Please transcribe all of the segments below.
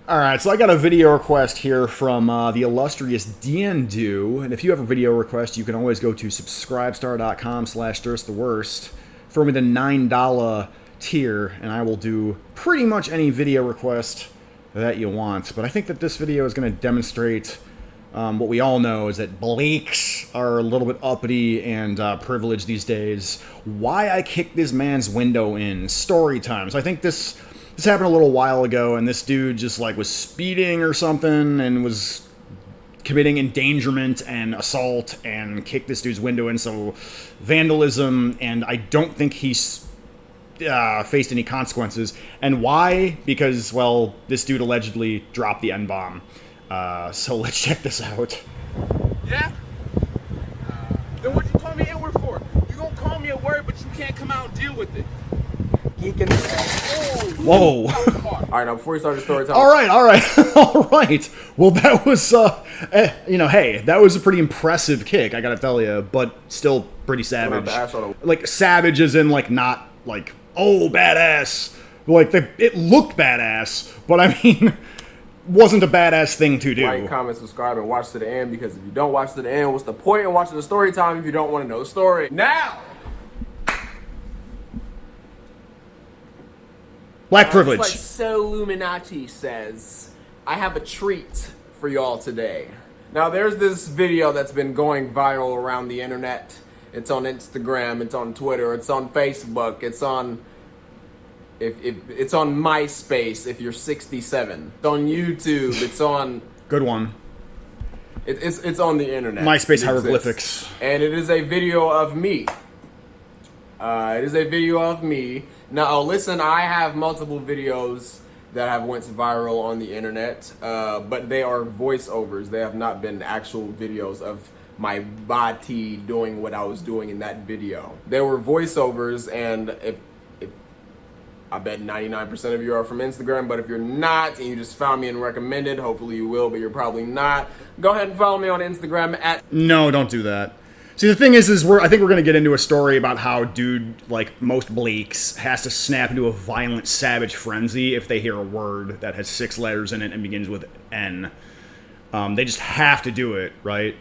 Alright, so I got a video request here from the illustrious Diendu, and if you have a video request, you can always go to subscribestar.com/dursttheworst, throw me the $9 tier, and I will do pretty much any video request that you want. But I think that this video is going to demonstrate what we all know is that Blakes are a little bit uppity and privileged these days. Why I kicked this man's window in. Story time. So I think this happened a little while ago, and this dude just like was speeding or something and was committing endangerment and assault and kicked this dude's window in. So vandalism, and I don't think he's faced any consequences. And why? Because, well, this dude allegedly dropped the N-bomb. So let's check this out. Yeah? Then what you call me N-word for? You gonna call me a word, but you can't come out and deal with it. He can. Whoa. Alright, now before you start the story time. Alright. Alright. Well, that was, hey, that was a pretty impressive kick, I gotta tell you, but still pretty savage. Like, savage as in, like, not, like, oh, badass. Like, it looked badass, but I mean, wasn't a badass thing to do. Like, comment, subscribe, and watch to the end, because if you don't watch to the end, what's the point in watching the story time if you don't want to know the story? Now! Black privilege. It's like So Illuminati says, I have a treat for y'all today. Now, there's this video that's been going viral around the internet. It's on Instagram, it's on Twitter, it's on Facebook, it's on it's on MySpace if you're 67. It's on YouTube, it's on Good one. It's on the internet. MySpace hieroglyphics. And it is a video of me. It is a video of me. Now, listen, I have multiple videos that have went viral on the internet, but they are voiceovers. They have not been actual videos of my body doing what I was doing in that video. They were voiceovers, and if I bet 99% of you are from Instagram, but if you're not and you just found me and recommended, hopefully you will, but you're probably not, go ahead and follow me on Instagram at... No, don't do that. See, the thing is I think we're going to get into a story about how dude, like most Blakes, has to snap into a violent, savage frenzy if they hear a word that has 6 letters in it and begins with N. They just have to do it, right?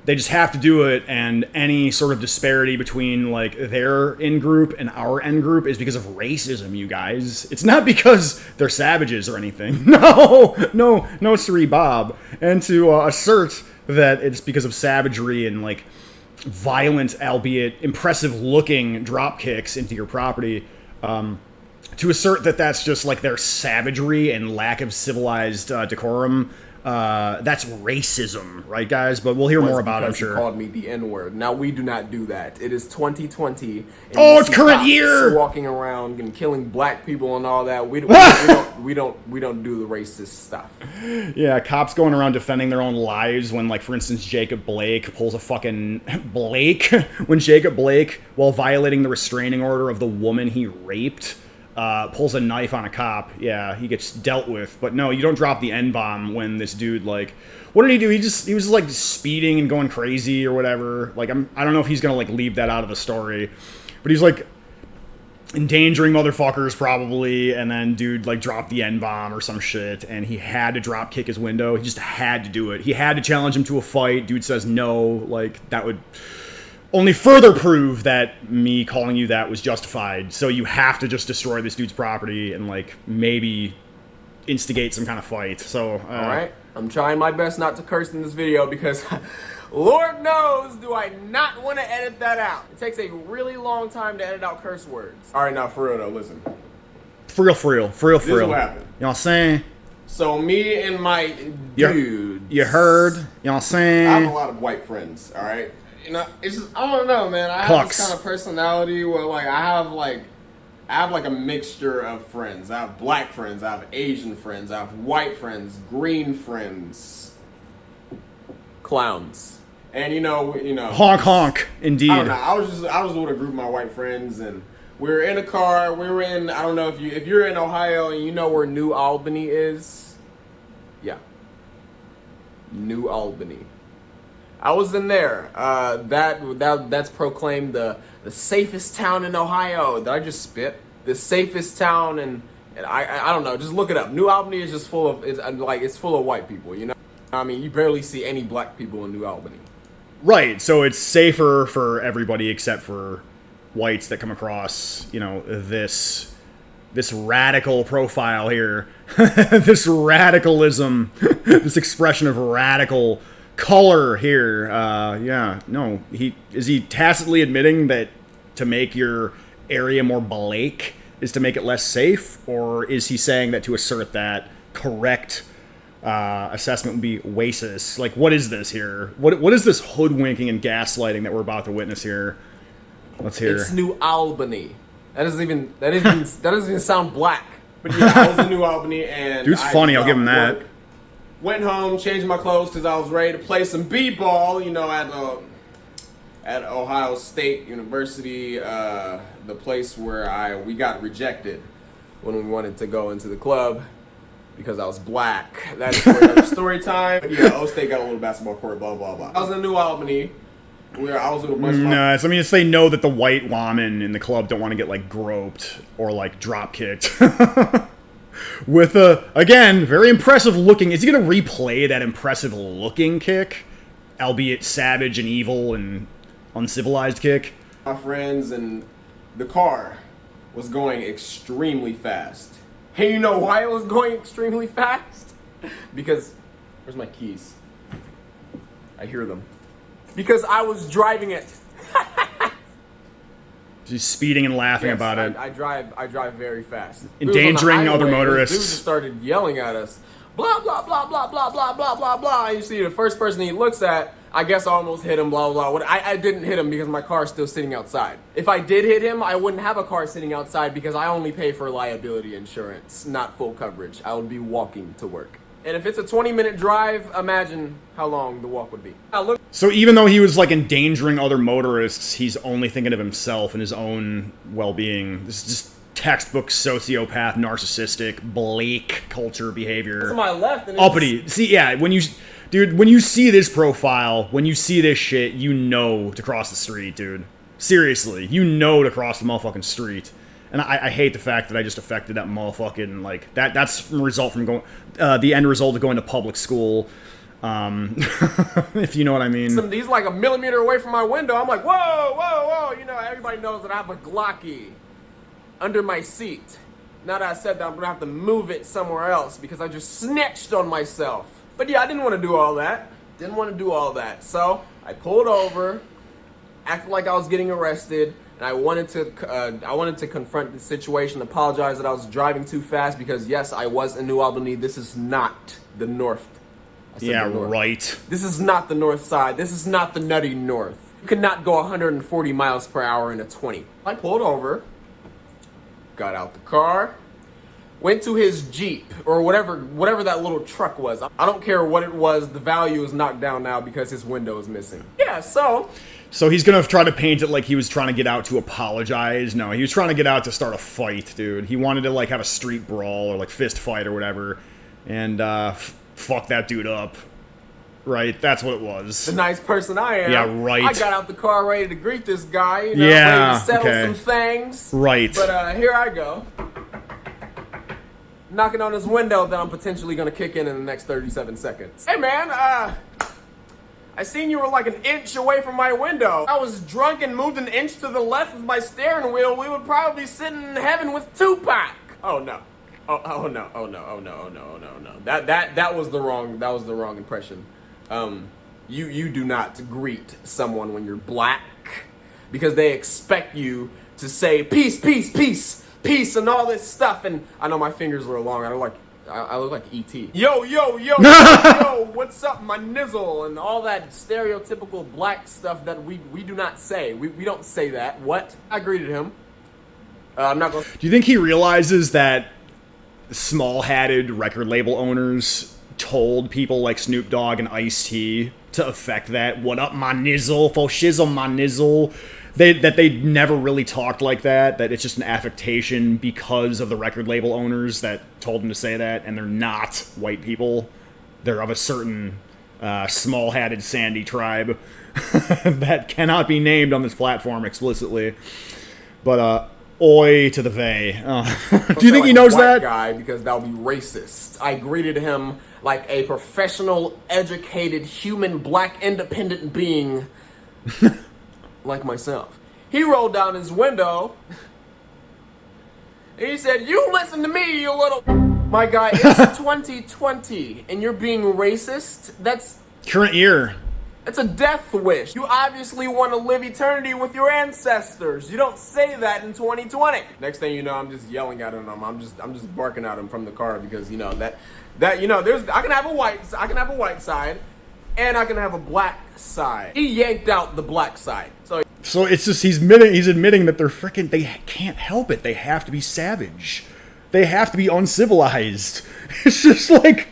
They just have to do it, and any sort of disparity between, like, their in-group and our in-group is because of racism, you guys. It's not because they're savages or anything. No, Siri Bob. And to assert that it's because of savagery and, like, violent, albeit impressive-looking drop kicks into your property, to assert that that's just, like, their savagery and lack of civilized decorum, that's racism, right, guys? But we'll hear more about it, I'm sure. He called me the N-word. Now, we do not do that. It is 2020. Oh, it's current year! Walking around and killing black people and all that. We don't do the racist stuff. Yeah, cops going around defending their own lives when, like, for instance, Jacob Blake pulls a fucking... When Jacob Blake, while violating the restraining order of the woman he raped... pulls a knife on a cop, yeah, he gets dealt with. But no, you don't drop the N-bomb when this dude, like... What did he do? He was, like, speeding and going crazy or whatever. Like, I don't know if he's gonna, like, leave that out of the story. But he's, like, endangering motherfuckers, probably, and then dude, like, dropped the N-bomb or some shit, and he had to drop kick his window. He just had to do it. He had to challenge him to a fight. Dude says no. Like, that would... only further prove that me calling you that was justified. So you have to just destroy this dude's property and, like, maybe instigate some kind of fight. So, alright, I'm trying my best not to curse in this video because Lord knows do I not want to edit that out. It takes a really long time to edit out curse words. Alright, now for real though, listen. For real. This is what happened. You know what I'm saying? So me and my dude. You heard? You know what I'm saying? I have a lot of white friends, alright? You know, it's just, I don't know, man. I have this kind of personality where, like, I have a mixture of friends. I have black friends, I have Asian friends, I have white friends, green friends, clowns, and you know, honk, indeed. I don't know. I was with a group of my white friends, and we were in a car. We were in, I don't know if you're in Ohio and you know where New Albany is. Yeah, New Albany. I was in there. That's proclaimed the safest town in Ohio. Did I just spit? The safest town in And I don't know. Just look it up. New Albany is just full of it's full of white people. You know, I mean, you barely see any black people in New Albany. Right. So it's safer for everybody except for whites that come across, you know, this radical profile here, this radicalism, this expression of radical color here. Yeah, no, is he tacitly admitting that to make your area more Blake is to make it less safe, or is he saying that to assert that correct assessment would be racist? Like, what is this here? What is this hoodwinking and gaslighting that we're about to witness here? Let's hear. It's New Albany. That doesn't even sound black. But yeah, I was in New Albany and dude's funny. I'll give him that. Went home, changed my clothes because I was ready to play some b-ball. You know, at Ohio State University, the place where we got rejected when we wanted to go into the club because I was black. That is for another story time. But yeah, O State got a little basketball court. Blah blah blah. I was in New Albany. I was with a bunch of no, I mean, it's they know that the white women in the club don't want to get like groped or like drop kicked. With again, very impressive looking. Is he gonna replay that impressive looking kick, albeit savage and evil and uncivilized kick? My friends and the car was going extremely fast. And you know why it was going extremely fast? Because where's my keys? I hear them. Because I was driving it. He's speeding and laughing about it. I drive very fast. Endangering other Dude motorists. just started yelling at us. Blah, blah, blah, blah, blah, blah, blah, blah, blah. And you see the first person he looks at, I guess I almost hit him, blah, blah, blah. I didn't hit him because my car is still sitting outside. If I did hit him, I wouldn't have a car sitting outside because I only pay for liability insurance, not full coverage. I would be walking to work. And if it's a 20-minute drive, imagine how long the walk would be. So even though he was like endangering other motorists, he's only thinking of himself and his own well-being. This is just textbook sociopath, narcissistic, Blake culture behavior. To my left, and Uppity. See, yeah, when you see this profile, when you see this shit, you know to cross the street, dude. Seriously, you know to cross the motherfucking street. And I hate the fact that I just affected that motherfucking, like, that's a result from going, the end result of going to public school, if you know what I mean. He's like a millimeter away from my window. I'm like, whoa, whoa, whoa. You know, everybody knows that I have a Glocky under my seat. Now that I said that, I'm going to have to move it somewhere else because I just snitched on myself. But yeah, I didn't want to do all that. So I pulled over, acted like I was getting arrested. And I wanted to confront the situation, apologize that I was driving too fast because yes, I was in New Albany. This is not the north. Yeah, right. This is not the north side. This is not the nutty north. You cannot go 140 miles per hour in a 20. I pulled over, got out the car, went to his Jeep or whatever that little truck was. I don't care what it was. The value is knocked down now because his window is missing. Yeah, So he's gonna try to paint it like he was trying to get out to apologize. No, he was trying to get out to start a fight, dude. He wanted to like have a street brawl or like fist fight or whatever, and fuck that dude up. Right, that's what it was. The nice person I am. Yeah, right. I got out the car ready to greet this guy. You know, yeah, ready to settle okay. some things. Right. But here I go, knocking on his window that I'm potentially gonna kick in the next 37 seconds. Hey man, I seen you were like an inch away from my window. I was drunk and moved an inch to the left with my steering wheel. We would probably be sitting in heaven with Tupac. Oh no. Oh no. That was the wrong impression. You do not greet someone when you're black because they expect you to say peace, peace, peace, peace and all this stuff. And I know my fingers were long. I look like E.T. Yo, what's up, my nizzle? And all that stereotypical black stuff that we do not say. We don't say that. What? I greeted him. I'm not going to... Do you think he realizes that small-hatted record label owners told people like Snoop Dogg and Ice-T to affect that? What up, my nizzle? Fo shizzle, my nizzle. That they never really talked like that it's just an affectation because of the record label owners that told them to say that, and they're not white people. They're of a certain small-hatted sandy tribe that cannot be named on this platform explicitly. But Oi to the vey. Don't Do you say think he like knows white that? guy, because that would be racist. I greeted him like a professional, educated, human, black, independent being like myself. He rolled down his window and he said, "You listen to me, you little..." My guy, it's 2020 and you're being racist? That's Current year. a death wish. You obviously want to live eternity with your ancestors. You don't say that in 2020. Next thing you know, I'm just yelling at him. I'm just barking at him from the car, because you know that you know I can have a white side and I can have a black side. He yanked out the black side. So it's just he's admitting that they can't help it. They have to be savage. They have to be uncivilized. It's just like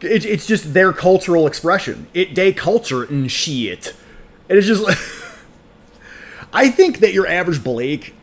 it's just their cultural expression. They culture and shit. It is just like I think that your average Blake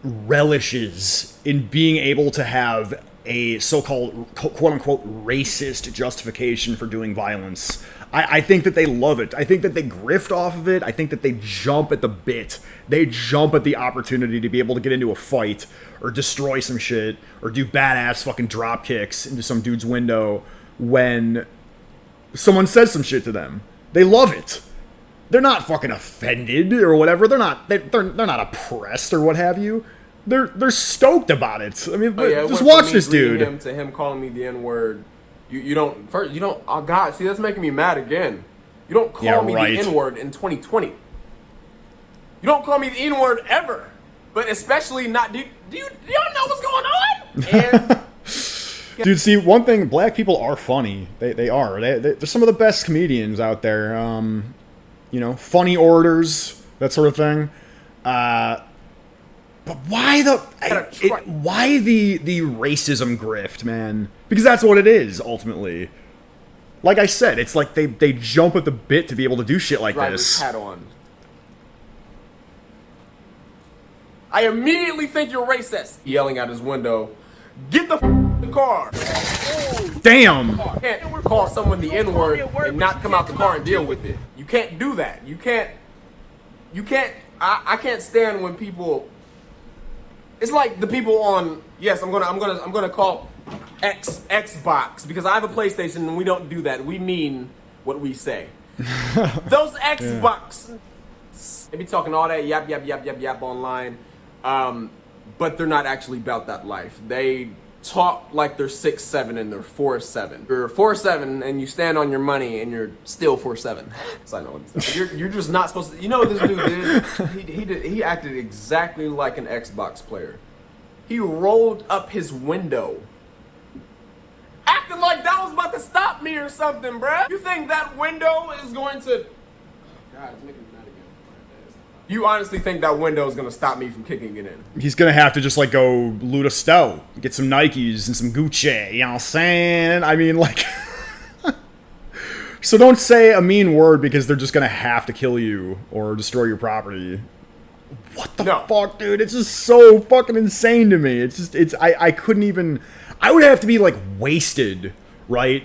relishes in being able to have a so-called quote-unquote racist justification for doing violence. I think that they love it. I think that they grift off of it. I think that they jump at the bit. They jump at the opportunity to be able to get into a fight or destroy some shit or do badass fucking drop kicks into some dude's window when someone says some shit to them. They love it. They're not fucking offended or whatever. They're not oppressed or what have you. They're stoked about it. I mean, just watch this dude. To him calling me the N-word. You don't, oh God, see, that's making me mad again. You don't call me the N-word in 2020. You don't call me the N-word ever. But especially not, do you know what's going on? And dude, see, one thing, black people are funny. They are. They're some of the best comedians out there. You know, funny orders, that sort of thing. But why the racism grift, man? Because that's what it is, ultimately. Like I said, it's like they jump at the bit to be able to do shit like this. Hat on. I immediately think you're racist. Yelling out his window, "Get the car!" Damn! You can't call someone the N-word and not come out the car and deal with it. You can't do that. You can't. I can't stand when people. It's like the people on. Yes, I'm gonna call Xbox, because I have a PlayStation and we don't do that. We mean what we say. Those Xbox. They be talking all that yap online, but they're not actually about that life. They talk like they're 6'7" and they're 4'7". You're 4'7" and you stand on your money and you're still 4'7". So I know what it's not. You're just not supposed to. You know what this dude did? He acted exactly like an Xbox player. He rolled up his window, acting like that was about to stop me or something, bruh. You think that window is going to? God, it's making me mad again. You honestly think that window is gonna stop me from kicking it in? He's gonna have to just like go loot a store, get some Nikes and some Gucci. You know what I'm saying? I mean, like. So don't say a mean word because they're just gonna have to kill you or destroy your property. What the fuck, dude? It's just so fucking insane to me. I couldn't even. I would have to be like wasted, right?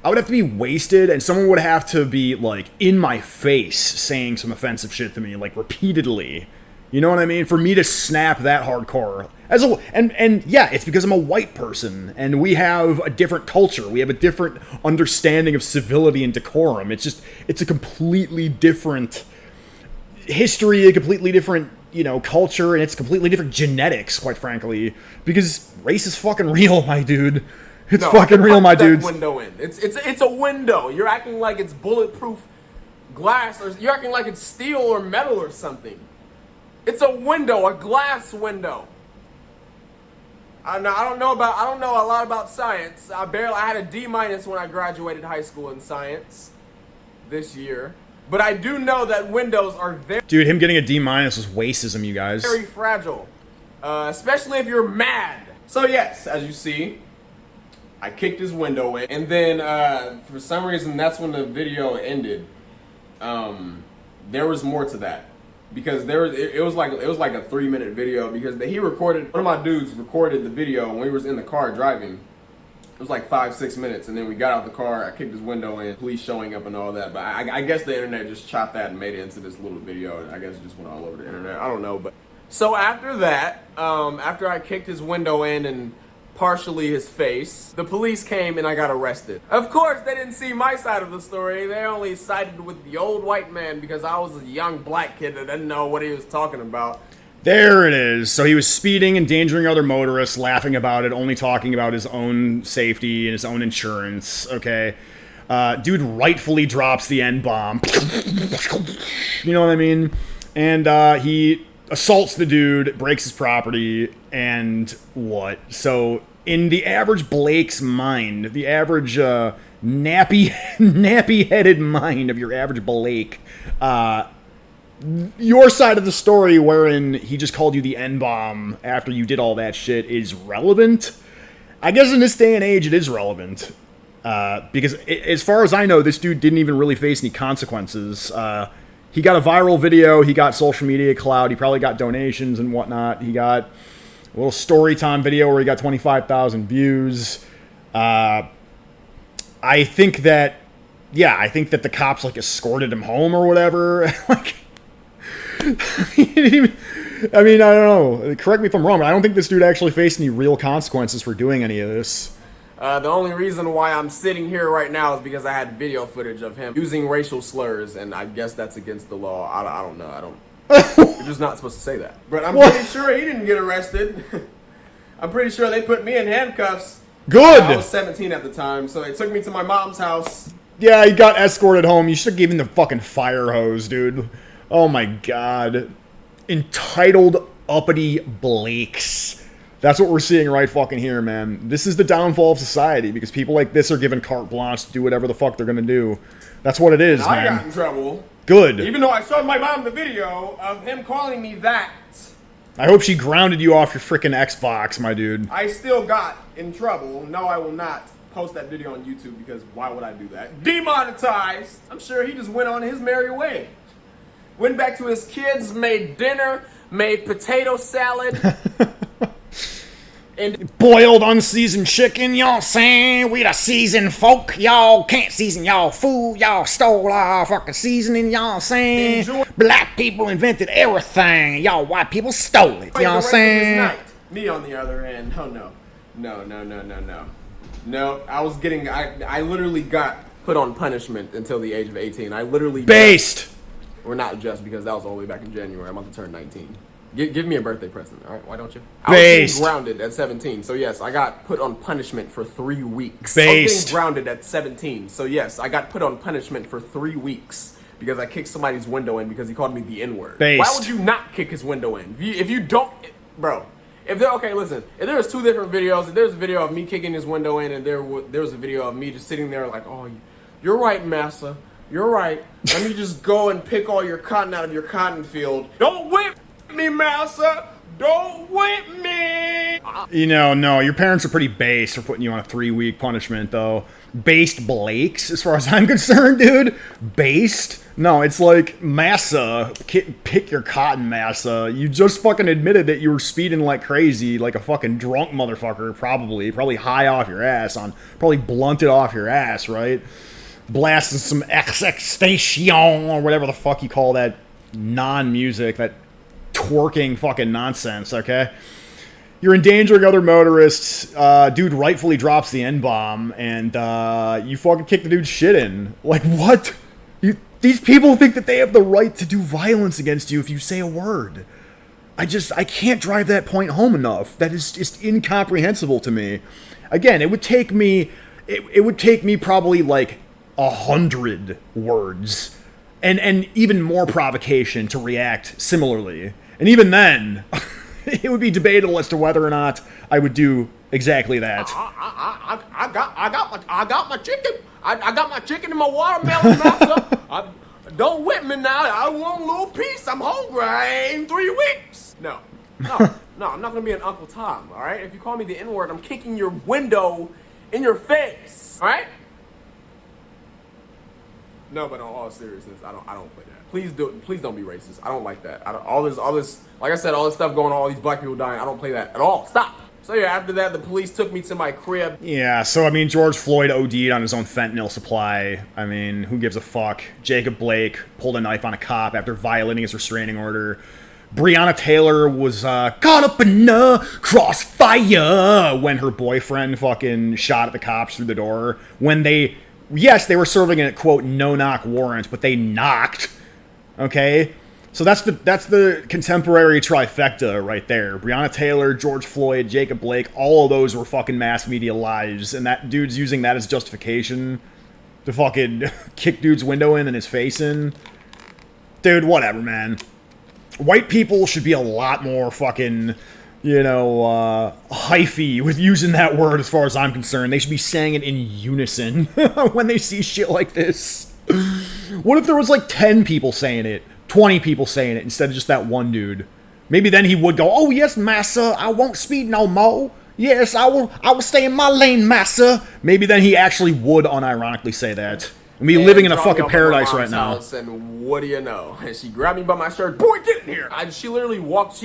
I would have to be wasted, and someone would have to be like in my face saying some offensive shit to me, like repeatedly. You know what I mean? For me to snap that hardcore. And yeah, it's because I'm a white person, and we have a different culture. We have a different understanding of civility and decorum. It's a completely different history, a completely different, culture, and it's completely different genetics, quite frankly. Because race is fucking real, my dude. It's fucking real, my dudes. Window in. It's a window. You're acting like it's bulletproof glass, or you're acting like it's steel or metal or something. It's a window, a glass window. I don't know a lot about science. I had a D- when I graduated high school in science this year. But I do know that windows are very... Dude, him getting a D- was racism, you guys. Very fragile. Especially if you're mad. So yes, as you see, I kicked his window in. And then, for some reason, that's when the video ended. There was more to that. Because it was like a 3-minute video, because one of my dudes recorded the video when we was in the car driving. It was like 5-6 minutes, and then we got out the car, I kicked his window in, police showing up and all that. But I guess the internet just chopped that and made it into this little video, and I guess it just went all over the internet. I don't know, but So after that, after I kicked his window in and partially his face, the police came and I got arrested. Of course, they didn't see my side of the story. They only sided with the old white man because I was a young black kid that didn't know what he was talking about. There it is. So he was speeding, endangering other motorists, laughing about it, only talking about his own safety and his own insurance. Okay. Dude rightfully drops the N-bomb. You know what I mean? And he assaults the dude, breaks his property, and what? So in the average Blake's mind, the average nappy-headed mind of your average Blake, your side of the story wherein he just called you the N-bomb after you did all that shit is relevant. I guess in this day and age it is relevant. Because as far as I know, this dude didn't even really face any consequences. He got a viral video, he got social media clout, he probably got donations and whatnot. He got a little story time video where he got 25,000 views. I think that the cops like escorted him home or whatever. Like, I mean, I don't know. Correct me if I'm wrong, but I don't think this dude actually faced any real consequences for doing any of this. The only reason why I'm sitting here right now is because I had video footage of him using racial slurs, and I guess that's against the law. I don't know. You're just not supposed to say that. But I'm pretty sure he didn't get arrested. I'm pretty sure they put me in handcuffs. Good! I was 17 at the time, so they took me to my mom's house. Yeah, he got escorted home. You should have given him the fucking fire hose, dude. Oh my god. Entitled uppity Blakes. That's what we're seeing right fucking here, man. This is the downfall of society because people like this are given carte blanche to do whatever the fuck they're gonna do. That's what it is, man. I got in trouble. Good. Even though I showed my mom the video of him calling me that. I hope she grounded you off your freaking Xbox, my dude. I still got in trouble. No, I will not post that video on YouTube because why would I do that? Demonetized. I'm sure he just went on his merry way. Went back to his kids, made dinner, made potato salad. And boiled unseasoned chicken, y'all saying? We the seasoned folk, y'all can't season y'all food, y'all stole our fucking seasoning, y'all saying? Black people invented everything, y'all white people stole it, y'all saying? Me on the other hand, oh no. No, I literally got put on punishment until the age of 18. I literally based. Or not just because that was all the way back in January. I'm about to turn 19. Give me a birthday present, all right? Why don't you? Based. I was getting grounded at 17, so yes, I got put on punishment for 3 weeks. Based. I was getting grounded at 17, so yes, I got put on punishment for 3 weeks because I kicked somebody's window in because he called me the N-word. Based. Why would you not kick his window in? If you don't, bro. Okay, listen. If there was 2 different videos, if there's a video of me kicking his window in, and there was a video of me just sitting there like, oh, you're right, massa. You're right. Let me just go and pick all your cotton out of your cotton field. Don't whip me, massa. Don't whip me. You know, no, your parents are pretty based for putting you on a 3-week punishment, though. Based Blakes, as far as I'm concerned, dude. Based? No, it's like, massa, pick your cotton, massa. You just fucking admitted that you were speeding like crazy, like a fucking drunk motherfucker, probably high off your ass, probably blunted off your ass, right? Blasting some XXstation or whatever the fuck you call that non-music, that twerking fucking nonsense, okay? You're endangering other motorists. Dude rightfully drops the N-bomb, and you fucking kick the dude's shit in. Like, what? These people think that they have the right to do violence against you if you say a word. I can't drive that point home enough. That is just incomprehensible to me. Again, it would take me probably like 100 words and even more provocation to react similarly. And even then, it would be debatable as to whether or not I would do exactly that. I got my chicken. I got my chicken and my watermelon, master. Don't whip me now. I want a little piece. I'm hungry in 3 weeks. No, I'm not gonna be an Uncle Tom. All right. If you call me the N-word, I'm kicking your window in your face. All right. No, but in all seriousness, I don't play that. Please don't be racist. I don't like that. All this, like I said, all this stuff going on, all these black people dying. I don't play that at all. Stop. So yeah, after that, the police took me to my crib. Yeah, so I mean, George Floyd OD'd on his own fentanyl supply. I mean, who gives a fuck? Jacob Blake pulled a knife on a cop after violating his restraining order. Breonna Taylor was caught up in a crossfire when her boyfriend fucking shot at the cops through the door. When they were serving a, quote, no-knock warrant, but they knocked. Okay? So that's the contemporary trifecta right there. Breonna Taylor, George Floyd, Jacob Blake, all of those were fucking mass media lies, and that dude's using that as justification to fucking kick dude's window in and his face in. Dude, whatever, man. White people should be a lot more fucking, hyphy with using that word as far as I'm concerned. They should be saying it in unison when they see shit like this. What if there was like 10 people saying it? 20 people saying it instead of just that one dude. Maybe then he would go, "Oh yes, massa, I won't speed no more. Yes, I will stay in my lane, massa." Maybe then he actually would unironically say that. And we living in a fucking paradise right now. And what do you know? And she grabbed me by my shirt. "Boy, get in here!" She literally watched.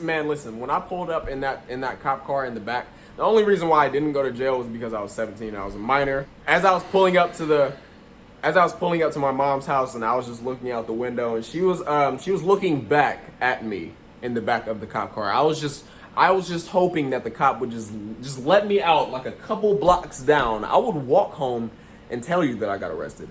Man, listen. When I pulled up in that cop car in the back, the only reason why I didn't go to jail was because I was 17. I was a minor. As I was pulling up to my mom's house, and I was just looking out the window, and she was looking back at me in the back of the cop car. I was just hoping that the cop would just let me out like a couple blocks down. I would walk home and tell you that I got arrested.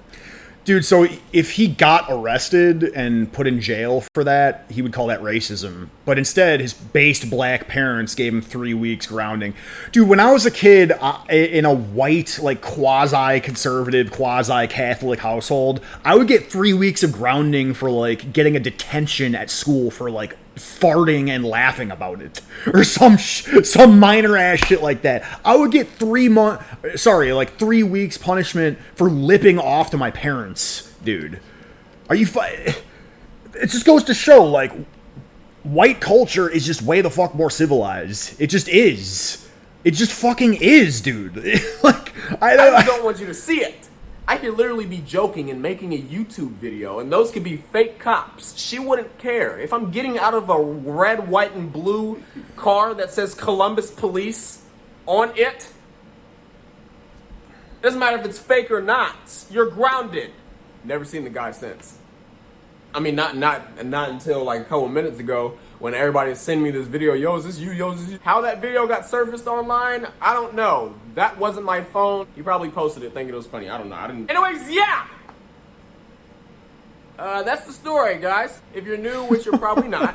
Dude, so if he got arrested and put in jail for that, he would call that racism. But instead, his based black parents gave him 3 weeks grounding. Dude, when I was a kid in a white, like, quasi-conservative, quasi-Catholic household, I would get 3 weeks of grounding for, like, getting a detention at school for, like, farting and laughing about it. Or some minor ass shit like that. I would get 3 weeks punishment for lipping off to my parents, dude. Are you It just goes to show, like, white culture is just way the fuck more civilized. It just is. It just fucking is, dude. Like, I don't want you to see it. I could literally be joking and making a YouTube video, and those could be fake cops. She wouldn't care. If I'm getting out of a red, white, and blue car that says Columbus Police on it, doesn't matter if it's fake or not. You're grounded. Never seen the guy since. I mean, not until like a couple minutes ago when everybody was sending me this video. Yo, is this you? Yo, is this you? How that video got surfaced online, I don't know. That wasn't my phone. You probably posted it thinking it was funny. I don't know. I didn't. Anyways, yeah. That's the story, guys. If you're new, which you're probably not.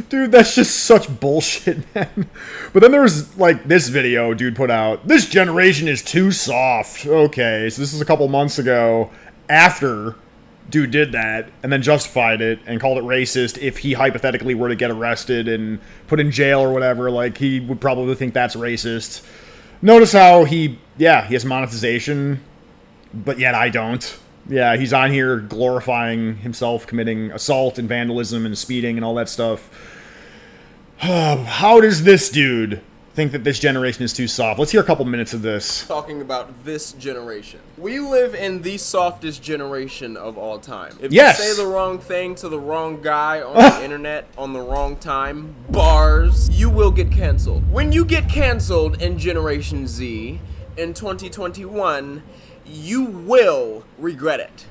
Dude, that's just such bullshit, man. But then there was, like, this video dude put out. This generation is too soft. Okay, so this is a couple months ago after dude did that and then justified it and called it racist. If he hypothetically were to get arrested and put in jail or whatever, like, he would probably think that's racist. Notice how he has monetization, but yet I don't. Yeah, he's on here glorifying himself committing assault and vandalism and speeding and all that stuff. How does this dude think that this generation is too soft? Let's hear a couple minutes of this. Talking about this generation. We live in the softest generation of all time. If yes. you say the wrong thing to the wrong guy on the internet on the wrong time, bars, you will get canceled. When you get canceled in Generation Z in 2021, you will regret it.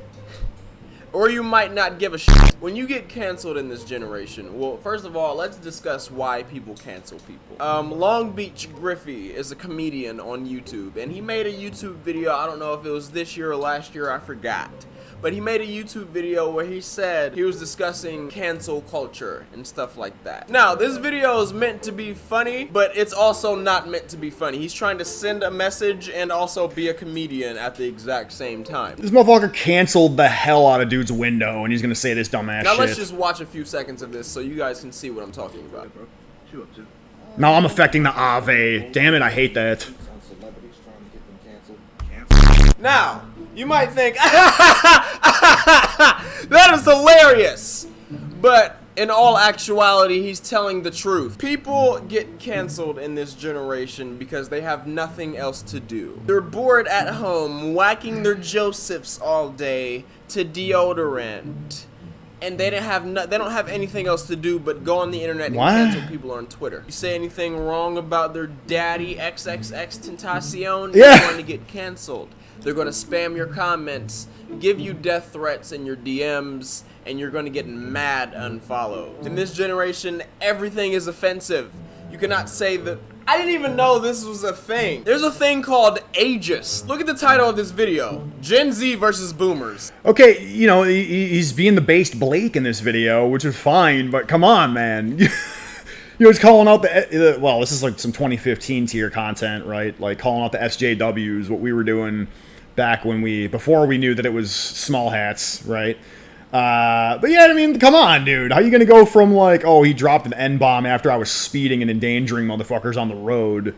Or you might not give a shit. When you get canceled in this generation, well, first of all, let's discuss why people cancel people. Long Beach Griffey is a comedian on YouTube, and he made a YouTube video, I don't know if it was this year or last year, I forgot. But he made a YouTube video where he said he was discussing cancel culture and stuff like that. Now, this video is meant to be funny, but it's also not meant to be funny. He's trying to send a message and also be a comedian at the exact same time. This motherfucker canceled the hell out of dude's window, and he's gonna say this dumbass shit. Now let's just watch a few seconds of this so you guys can see what I'm talking about. Now I'm affecting the Ave. Damn it, I hate that. Now, you might think, that is hilarious. But in all actuality, he's telling the truth. People get canceled in this generation because they have nothing else to do. They're bored at home, whacking their Josephs all day to deodorant. And they don't have anything else to do but go on the internet and cancel people on Twitter. You say anything wrong about their daddy XXX Tentacion, you're going to get canceled. They're going to spam your comments, give you death threats in your DMs, and you're going to get mad unfollowed. In this generation, everything is offensive. You cannot say that. I didn't even know this was a thing. There's a thing called ageist. Look at the title of this video. Gen Z versus boomers. Okay, you know, he's being the based Blake in this video, which is fine, but come on, man. You know, he's calling out well, this is like some 2015 tier content, right? Like calling out the SJWs, what we were doing back when before we knew that it was small hats, right? But yeah, I mean, come on, dude. How you gonna go from like, oh, he dropped an N-bomb after I was speeding and endangering motherfuckers on the road,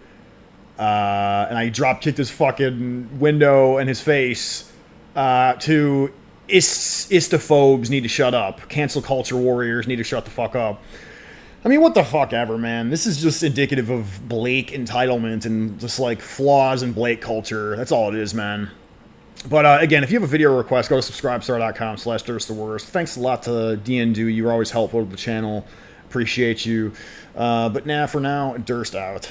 and I drop-kicked his fucking window and his face, to istophobes need to shut up. Cancel culture warriors need to shut the fuck up. I mean, what the fuck ever, man. This is just indicative of Blake entitlement and just like flaws in Blake culture. That's all it is, man. But again, if you have a video request, go to subscribestar.com/DurstTheWorst. Thanks a lot to D&Do. You're always helpful to the channel. Appreciate you. But for now, Durst out.